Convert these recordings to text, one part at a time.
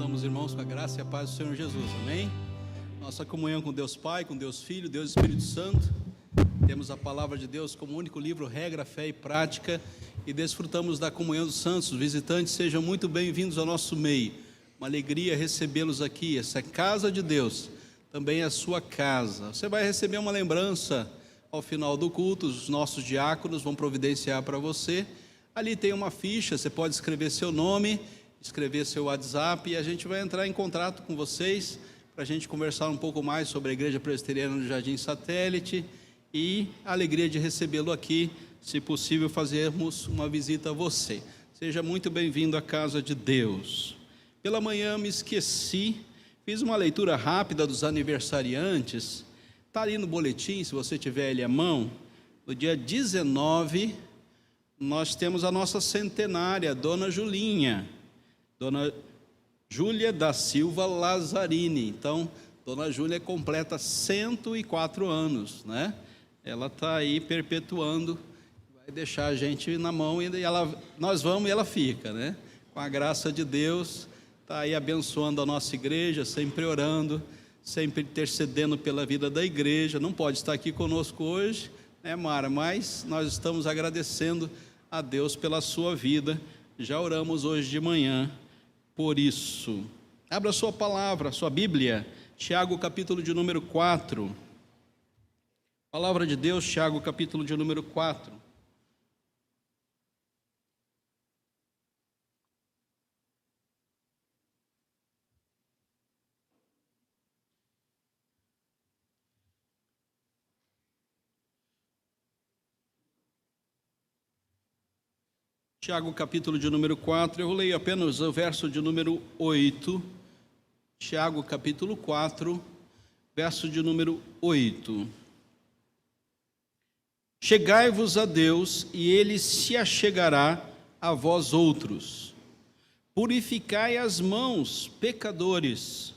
Saudamos, irmãos, com a graça e a paz do Senhor Jesus, amém? Nossa comunhão com Deus Pai, com Deus Filho, Deus Espírito Santo. Temos a palavra de Deus como único livro, regra, fé e prática, e desfrutamos da comunhão dos santos. Os visitantes, sejam muito bem-vindos ao nosso meio. Uma alegria recebê-los aqui. Essa é a casa de Deus, também é a sua casa. Você vai receber uma lembrança ao final do culto. Os nossos diáconos vão providenciar para você. Ali tem uma ficha, você pode escrever seu nome, escrever seu WhatsApp, e a gente vai entrar em contato com vocês para a gente conversar um pouco mais sobre a Igreja Presbiteriana do Jardim Satélite, e a alegria de recebê-lo aqui, se possível fazermos uma visita a você. Seja muito bem-vindo à casa de Deus. Pela manhã me esqueci, fiz uma leitura rápida dos aniversariantes, está ali no boletim, se você tiver ele à mão. No dia 19, nós temos a nossa centenária, Dona Julinha, Dona Júlia da Silva Lazzarini. Então, Dona Júlia completa 104 anos, né? Ela está aí perpetuando, vai deixar a gente na mão, e nós vamos e ela fica, né? Com a graça de Deus, está aí abençoando a nossa igreja, sempre orando, sempre intercedendo pela vida da igreja. Não pode estar aqui conosco hoje, né, Mara? Mas nós estamos agradecendo a Deus pela sua vida. Já oramos hoje de manhã por isso. Abra sua palavra, sua Bíblia, Tiago, capítulo de número 4. Palavra de Deus, Tiago, capítulo de número 4. Tiago, capítulo de número 4, eu leio apenas o verso de número 8. Tiago, capítulo 4, verso de número 8. Chegai-vos a Deus, e Ele se achegará a vós outros. Purificai as mãos, pecadores,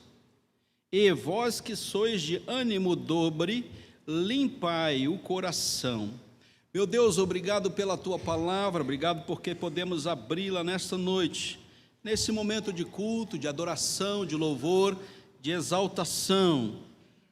e vós que sois de ânimo dobre, limpai o coração. Meu Deus, obrigado pela Tua palavra, obrigado porque podemos abri-la nesta noite, nesse momento de culto, de adoração, de louvor, de exaltação.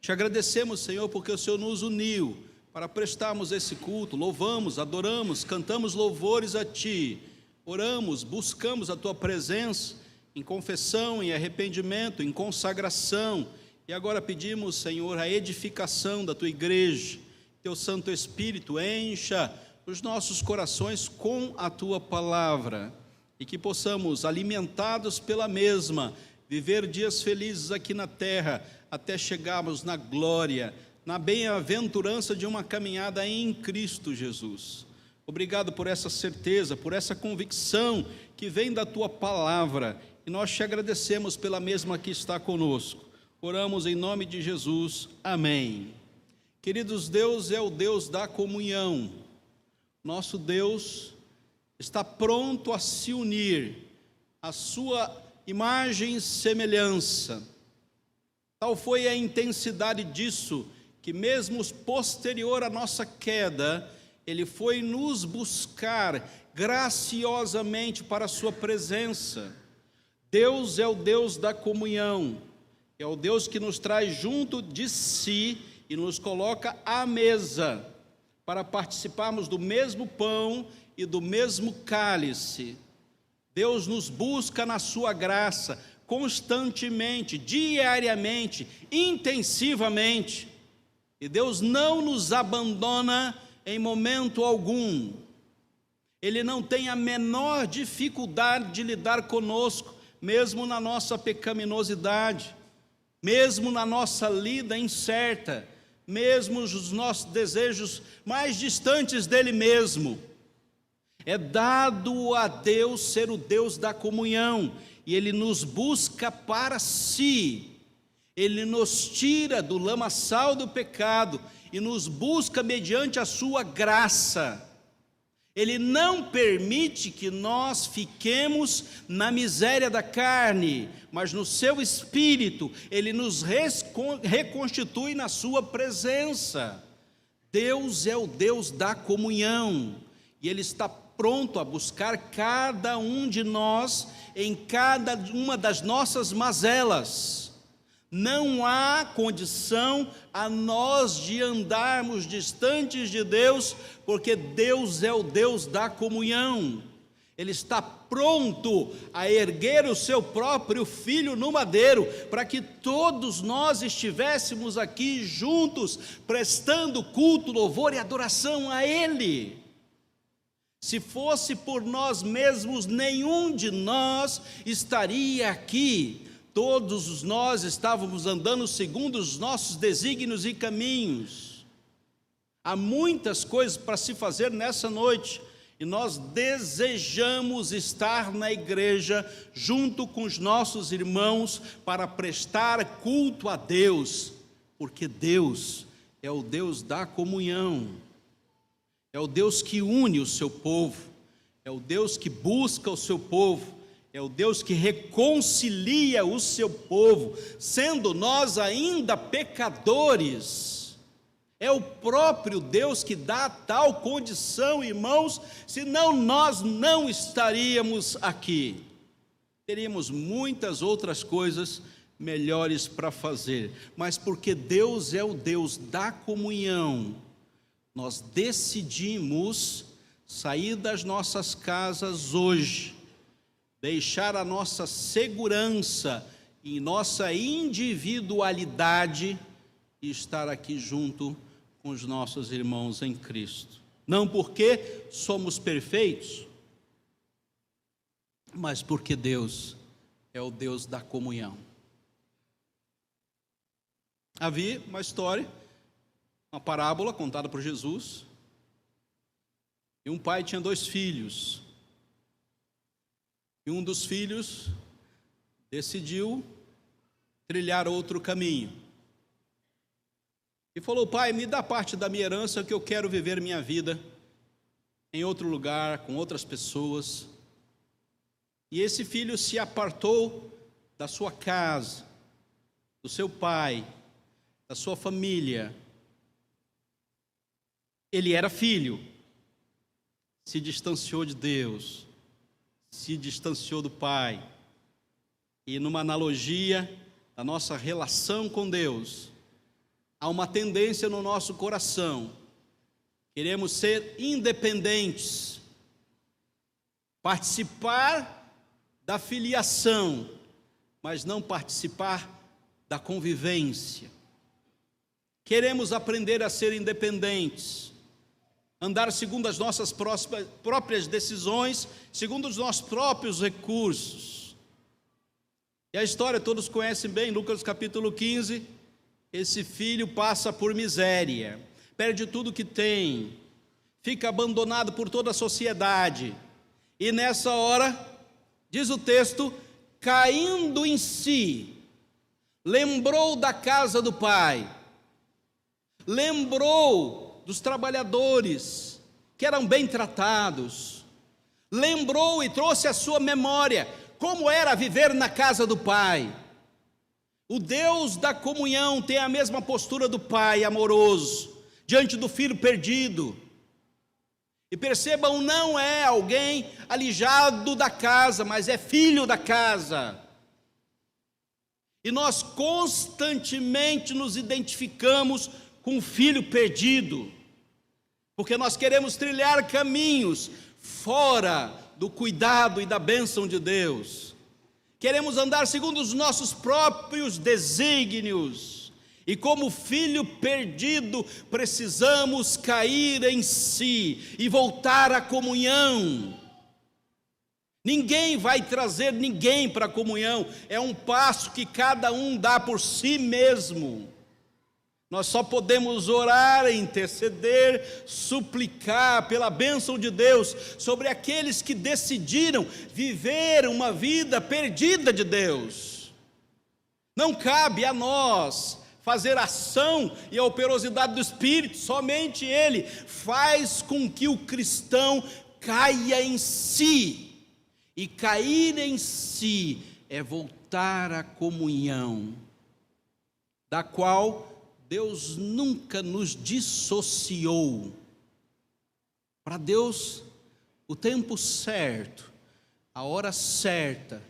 Te agradecemos, Senhor, porque o Senhor nos uniu para prestarmos esse culto. Louvamos, adoramos, cantamos louvores a Ti, oramos, buscamos a Tua presença em confissão, em arrependimento, em consagração, e agora pedimos, Senhor, a edificação da Tua igreja. Teu Santo Espírito encha os nossos corações com a Tua palavra, e que possamos, alimentados pela mesma, viver dias felizes aqui na terra, até chegarmos na glória, na bem-aventurança de uma caminhada em Cristo Jesus. Obrigado por essa certeza, por essa convicção que vem da Tua palavra, e nós te agradecemos pela mesma que está conosco. Oramos em nome de Jesus, amém. Queridos, Deus é o Deus da comunhão. Nosso Deus está pronto a se unir à sua imagem e semelhança. Tal foi a intensidade disso, que mesmo posterior à nossa queda, Ele foi nos buscar graciosamente para a sua presença. Deus é o Deus da comunhão, é o Deus que nos traz junto de si e nos coloca à mesa para participarmos do mesmo pão e do mesmo cálice. Deus nos busca na sua graça, constantemente, diariamente, intensivamente. E Deus não nos abandona em momento algum. Ele não tem a menor dificuldade de lidar conosco, mesmo na nossa pecaminosidade, mesmo na nossa lida incerta, mesmo os nossos desejos mais distantes dele mesmo. É dado a Deus ser o Deus da comunhão, e Ele nos busca para si. Ele nos tira do lamaçal do pecado e nos busca mediante a sua graça. Ele não permite que nós fiquemos na miséria da carne, mas no seu Espírito, Ele nos reconstitui na sua presença. Deus é o Deus da comunhão, e Ele está pronto a buscar cada um de nós em cada uma das nossas mazelas. Não há condição a nós de andarmos distantes de Deus, porque Deus é o Deus da comunhão. Ele está pronto a erguer o seu próprio Filho no madeiro, para que todos nós estivéssemos aqui juntos, prestando culto, louvor e adoração a Ele. Se fosse por nós mesmos, nenhum de nós estaria aqui. Todos nós estávamos andando segundo os nossos desígnios e caminhos. Há muitas coisas para se fazer nessa noite, e nós desejamos estar na igreja junto com os nossos irmãos para prestar culto a Deus, porque Deus é o Deus da comunhão, é o Deus que une o seu povo, é o Deus que busca o seu povo, é o Deus que reconcilia o seu povo, sendo nós ainda pecadores. É o próprio Deus que dá tal condição, irmãos, senão nós não estaríamos aqui. Teríamos muitas outras coisas melhores para fazer, mas porque Deus é o Deus da comunhão, nós decidimos sair das nossas casas hoje, deixar a nossa segurança e nossa individualidade e estar aqui junto com os nossos irmãos em Cristo. Não porque somos perfeitos, mas porque Deus é o Deus da comunhão. Havia uma história, uma parábola contada por Jesus, e um pai tinha 2 filhos, e um dos filhos decidiu trilhar outro caminho, e falou: pai, me dá parte da minha herança, que eu quero viver minha vida em outro lugar, com outras pessoas. E esse filho se apartou da sua casa, do seu pai, da sua família. Ele era filho, se distanciou de Deus, se distanciou do pai. E numa analogia da nossa relação com Deus, há uma tendência no nosso coração, queremos ser independentes, participar da filiação, mas não participar da convivência. Queremos aprender a ser independentes, andar segundo as nossas próprias decisões, segundo os nossos próprios recursos. E a história todos conhecem bem, Lucas capítulo 15, esse filho passa por miséria, perde tudo que tem, fica abandonado por toda a sociedade, e nessa hora, diz o texto, caindo em si, lembrou da casa do pai, lembrou dos trabalhadores que eram bem tratados, lembrou e trouxe à sua memória como era viver na casa do pai. O Deus da comunhão tem a mesma postura do pai amoroso diante do filho perdido. E percebam, não é alguém alijado da casa, mas é filho da casa. E nós constantemente nos identificamos com o filho perdido, porque nós queremos trilhar caminhos fora do cuidado e da bênção de Deus. Queremos andar segundo os nossos próprios desígnios, e como filho perdido, precisamos cair em si e voltar à comunhão. Ninguém vai trazer ninguém para a comunhão, é um passo que cada um dá por si mesmo. Nós só podemos orar, interceder, suplicar pela bênção de Deus sobre aqueles que decidiram viver uma vida perdida de Deus. Não cabe a nós fazer ação e a operosidade do Espírito, somente Ele faz com que o cristão caia em si, e cair em si é voltar à comunhão, da qual Deus nunca nos dissociou. Para Deus, o tempo certo, a hora certa,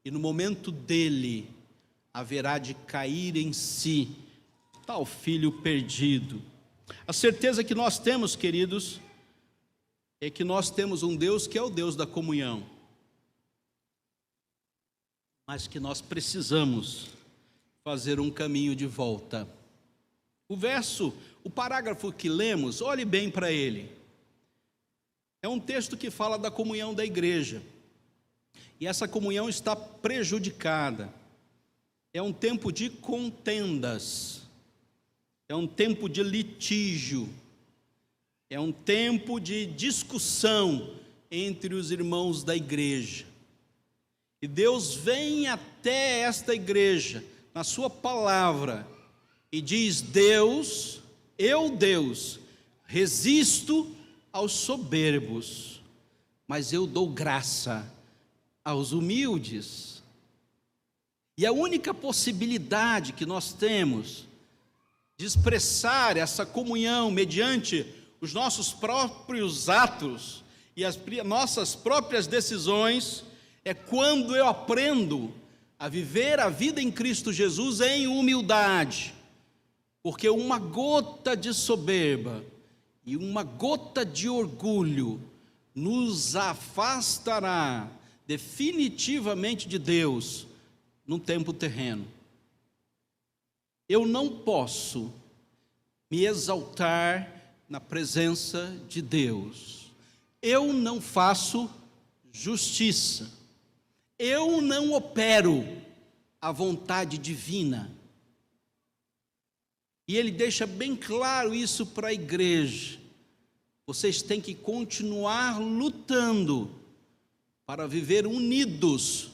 e no momento dele, haverá de cair em si tal filho perdido. A certeza que nós temos, queridos, é que nós temos um Deus que é o Deus da comunhão, mas que nós precisamos fazer um caminho de volta. O parágrafo que lemos, olhe bem para ele. É um texto que fala da comunhão da igreja, e essa comunhão está prejudicada. É um tempo de contendas, é um tempo de litígio, é um tempo de discussão entre os irmãos da igreja. E Deus vem até esta igreja, na sua palavra, e diz: Deus, resisto aos soberbos, mas eu dou graça aos humildes. E a única possibilidade que nós temos de expressar essa comunhão mediante os nossos próprios atos e as nossas próprias decisões é quando eu aprendo a viver a vida em Cristo Jesus em humildade, porque uma gota de soberba e uma gota de orgulho nos afastará definitivamente de Deus no tempo terreno. Eu não posso me exaltar na presença de Deus. Eu não faço justiça. Eu não opero a vontade divina. E ele deixa bem claro isso para a igreja. Vocês têm que continuar lutando para viver unidos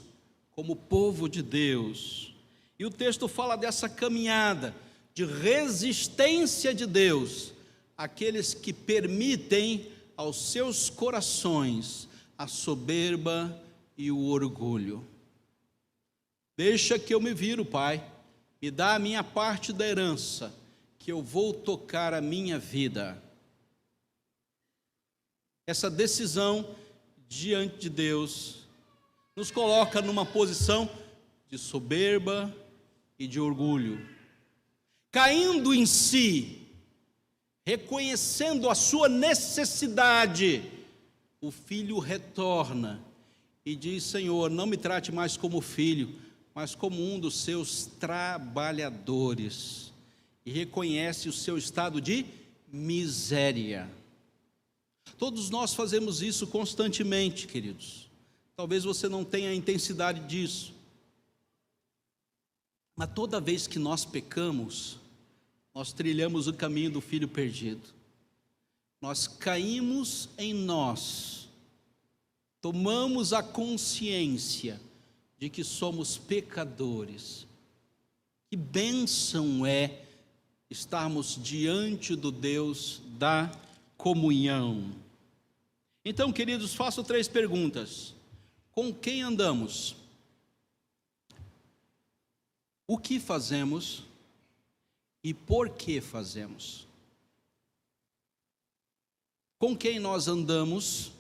como povo de Deus. E o texto fala dessa caminhada de resistência de Deus àqueles que permitem aos seus corações a soberba e o orgulho. Deixa que eu me viro, Pai, me dá a minha parte da herança, que eu vou tocar a minha vida. Essa decisão diante de Deus nos coloca numa posição de soberba e de orgulho, caindo em si, reconhecendo a sua necessidade. O filho retorna e diz: Senhor, não me trate mais como filho, mas como um dos seus trabalhadores, e reconhece o seu estado de miséria. Todos nós fazemos isso constantemente, queridos. Talvez você não tenha a intensidade disso, mas toda vez que nós pecamos, nós trilhamos o caminho do filho perdido. Nós caímos em nós, tomamos a consciência de que somos pecadores. Que bênção é estarmos diante do Deus da comunhão. Então, queridos, faço 3 perguntas. Com quem andamos? O que fazemos? E por que fazemos? Com quem nós andamos?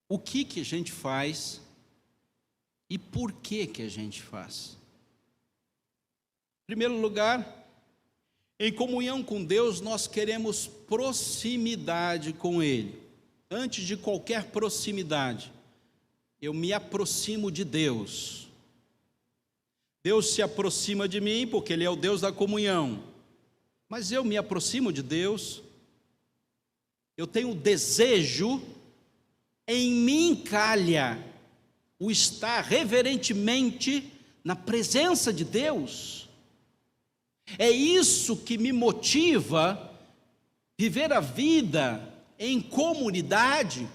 O que a gente faz? E por que a gente faz? Em primeiro lugar, em comunhão com Deus, nós queremos proximidade com Ele. Antes de qualquer proximidade, eu me aproximo de Deus. Deus se aproxima de mim porque Ele é o Deus da comunhão. Mas eu me aproximo de Deus. Eu tenho desejo, em mim calha o estar reverentemente na presença de Deus. É isso que me motiva viver a vida em comunidade.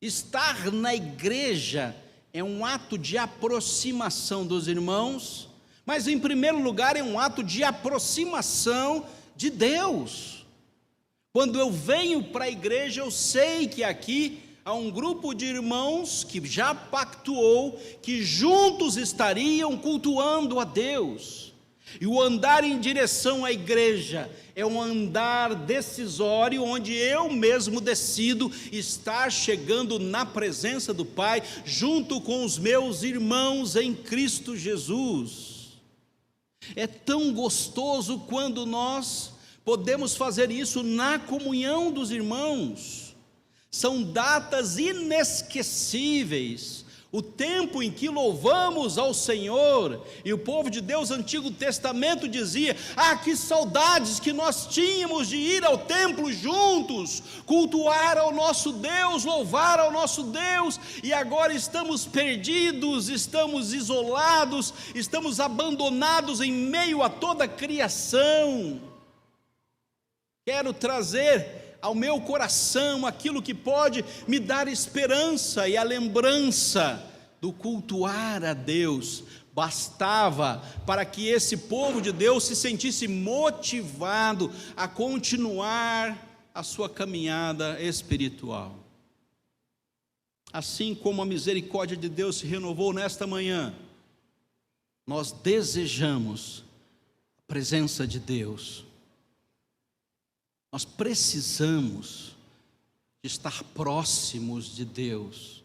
Estar na igreja é um ato de aproximação dos irmãos, mas em primeiro lugar é um ato de aproximação de Deus. Quando eu venho para a igreja, eu sei que aqui há um grupo de irmãos que já pactuou, que juntos estariam cultuando a Deus. E o andar em direção à igreja é um andar decisório, onde eu mesmo decido estar chegando na presença do Pai, junto com os meus irmãos em Cristo Jesus. É tão gostoso quando nós podemos fazer isso na comunhão dos irmãos. São datas inesquecíveis. O tempo em que louvamos ao Senhor, e o povo de Deus, Antigo Testamento, dizia: que saudades que nós tínhamos de ir ao templo juntos, cultuar ao nosso Deus, louvar ao nosso Deus, e agora estamos perdidos, estamos isolados, estamos abandonados em meio a toda a criação. Quero trazer ao meu coração aquilo que pode me dar esperança, e a lembrança do cultuar a Deus bastava para que esse povo de Deus se sentisse motivado a continuar a sua caminhada espiritual. Assim como a misericórdia de Deus se renovou nesta manhã, nós desejamos a presença de Deus. Nós precisamos de estar próximos de Deus.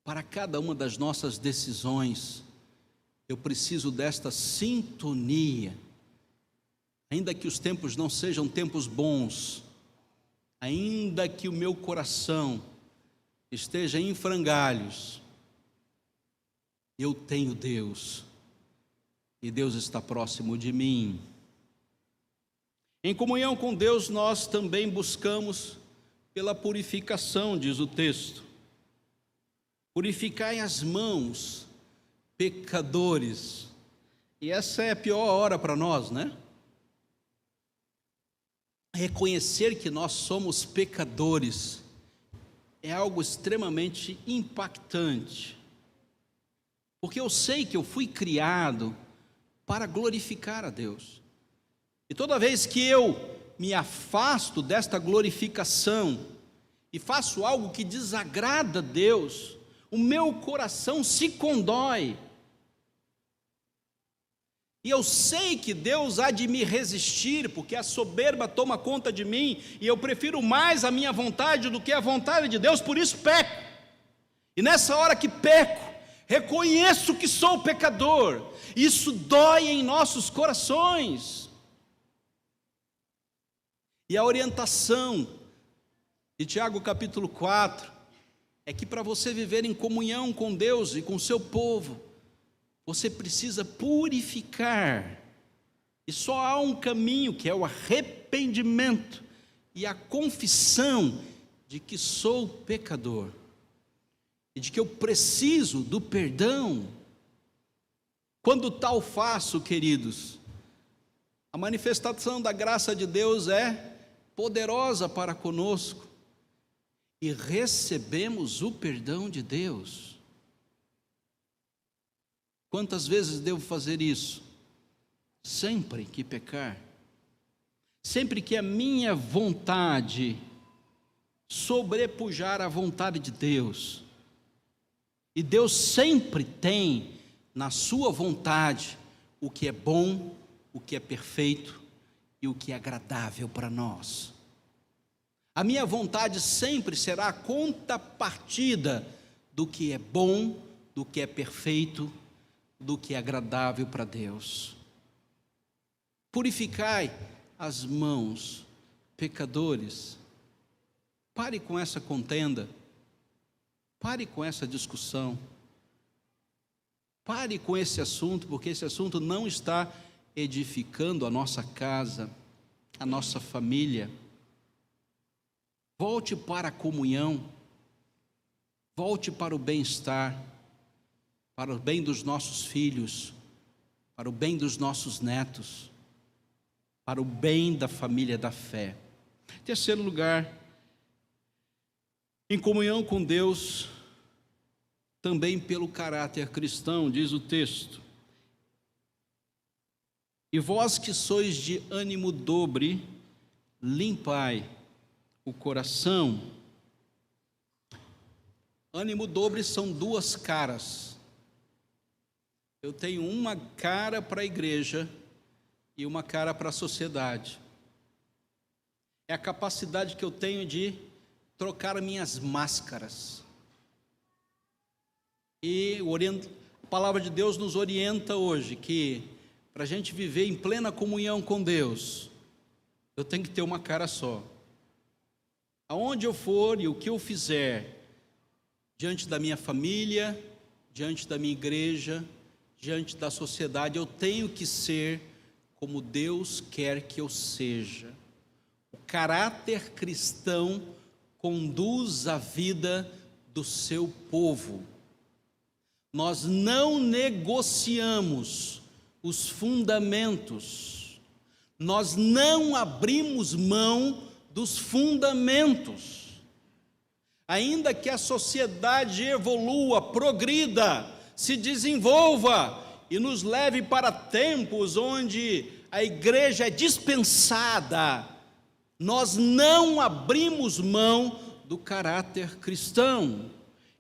Para cada uma das nossas decisões, eu preciso desta sintonia. Ainda que os tempos não sejam tempos bons, ainda que o meu coração esteja em frangalhos, eu tenho Deus, e Deus está próximo de mim. Em comunhão com Deus, nós também buscamos pela purificação, diz o texto. Purificai as mãos, pecadores. E essa é a pior hora para nós, né? Reconhecer que nós somos pecadores é algo extremamente impactante, porque eu sei que eu fui criado para glorificar a Deus. E toda vez que eu me afasto desta glorificação e faço algo que desagrada a Deus, o meu coração se condói. E eu sei que Deus há de me resistir, porque a soberba toma conta de mim, e eu prefiro mais a minha vontade do que a vontade de Deus, por isso peco. E nessa hora que peco, reconheço que sou pecador. Isso dói em nossos corações. E a orientação de Tiago capítulo 4 é que para você viver em comunhão com Deus e com o seu povo, você precisa purificar. E só há um caminho, que é o arrependimento e a confissão de que sou pecador e de que eu preciso do perdão. Quando tal faço, queridos, a manifestação da graça de Deus é poderosa para conosco, e recebemos o perdão de Deus. Quantas vezes devo fazer isso? Sempre que pecar, sempre que a minha vontade sobrepujar a vontade de Deus, e Deus sempre tem na sua vontade o que é bom, o que é perfeito e o que é agradável para nós. A minha vontade sempre será a contrapartida do que é bom, do que é perfeito, do que é agradável para Deus. Purificai as mãos, pecadores. Pare com essa contenda, pare com essa discussão, pare com esse assunto, porque esse assunto não está edificando a nossa casa, a nossa família. Volte para a comunhão, volte para o bem-estar, para o bem dos nossos filhos, para o bem dos nossos netos, para o bem da família da fé. Em terceiro lugar, em comunhão com Deus, também pelo caráter cristão, diz o texto: e vós que sois de ânimo dobre, limpai o coração. Ânimo dobre são duas caras. Eu tenho uma cara para a igreja e uma cara para a sociedade. É a capacidade que eu tenho de trocar minhas máscaras. E a palavra de Deus nos orienta hoje que para a gente viver em plena comunhão com Deus, eu tenho que ter uma cara só. Aonde eu for e o que eu fizer, diante da minha família, diante da minha igreja, diante da sociedade, eu tenho que ser como Deus quer que eu seja. O caráter cristão conduz a vida do seu povo. Nós não negociamos os fundamentos, nós não abrimos mão dos fundamentos. Ainda que a sociedade evolua, progrida, se desenvolva e nos leve para tempos onde a igreja é dispensada, nós não abrimos mão do caráter cristão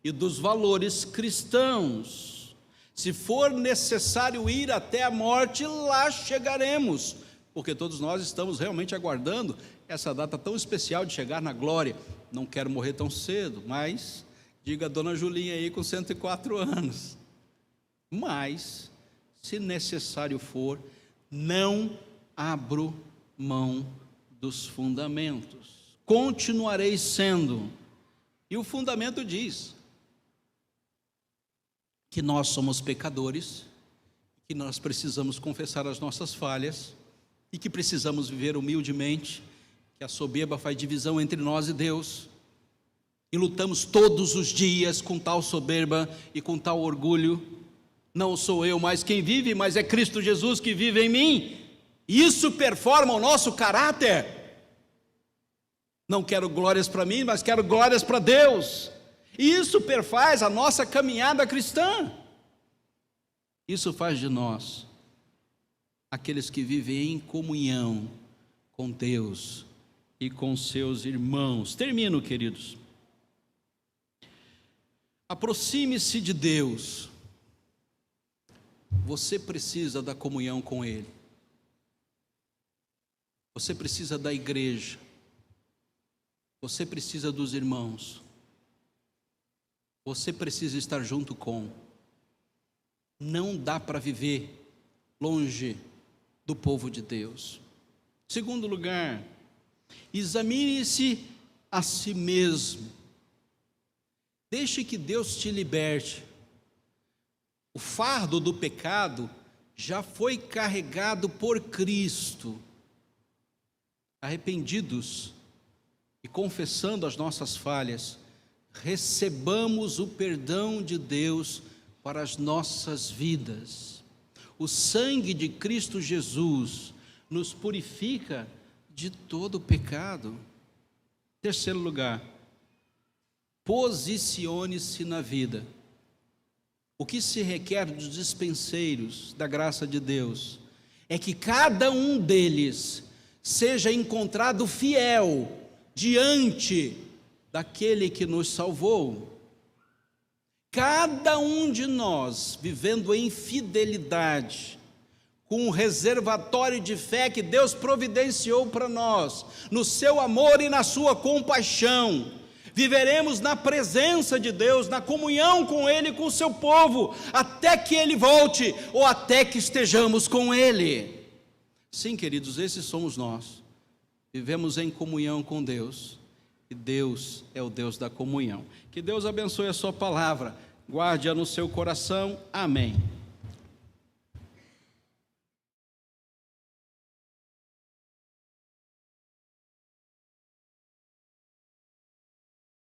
e dos valores cristãos. Se for necessário ir até a morte, lá chegaremos, porque todos nós estamos realmente aguardando essa data tão especial de chegar na glória. Não quero morrer tão cedo, mas diga a dona Julinha aí com 104 anos. Mas, se necessário for, não abro mão dos fundamentos. Continuarei sendo. E o fundamento diz que nós somos pecadores, que nós precisamos confessar as nossas falhas e que precisamos viver humildemente, que a soberba faz divisão entre nós e Deus, e lutamos todos os dias com tal soberba e com tal orgulho. Não sou eu mais quem vive, mas é Cristo Jesus que vive em mim. Isso performa o nosso caráter. Não quero glórias para mim, mas quero glórias para Deus. Isso perfaz a nossa caminhada cristã. Isso faz de nós aqueles que vivem em comunhão com Deus e com seus irmãos. Termino, queridos. Aproxime-se de Deus. Você precisa da comunhão com Ele. Você precisa da igreja. Você precisa dos irmãos. Você precisa estar junto com. Não dá para viver longe do povo de Deus. Segundo lugar, examine-se a si mesmo. Deixe que Deus te liberte. O fardo do pecado já foi carregado por Cristo. Arrependidos e confessando as nossas falhas, recebamos o perdão de Deus para as nossas vidas. O sangue de Cristo Jesus nos purifica de todo pecado. Terceiro lugar, posicione-se na vida. O que se requer dos dispenseiros da graça de Deus é que cada um deles seja encontrado fiel diante daquele que nos salvou. Cada um de nós vivendo em fidelidade, com um reservatório de fé que Deus providenciou para nós, no seu amor e na sua compaixão, viveremos na presença de Deus, na comunhão com Ele e com o seu povo, até que Ele volte, ou até que estejamos com Ele. Sim, queridos, esses somos nós. Vivemos em comunhão com Deus, e Deus é o Deus da comunhão. Que Deus abençoe a sua palavra, guarde-a no seu coração. Amém.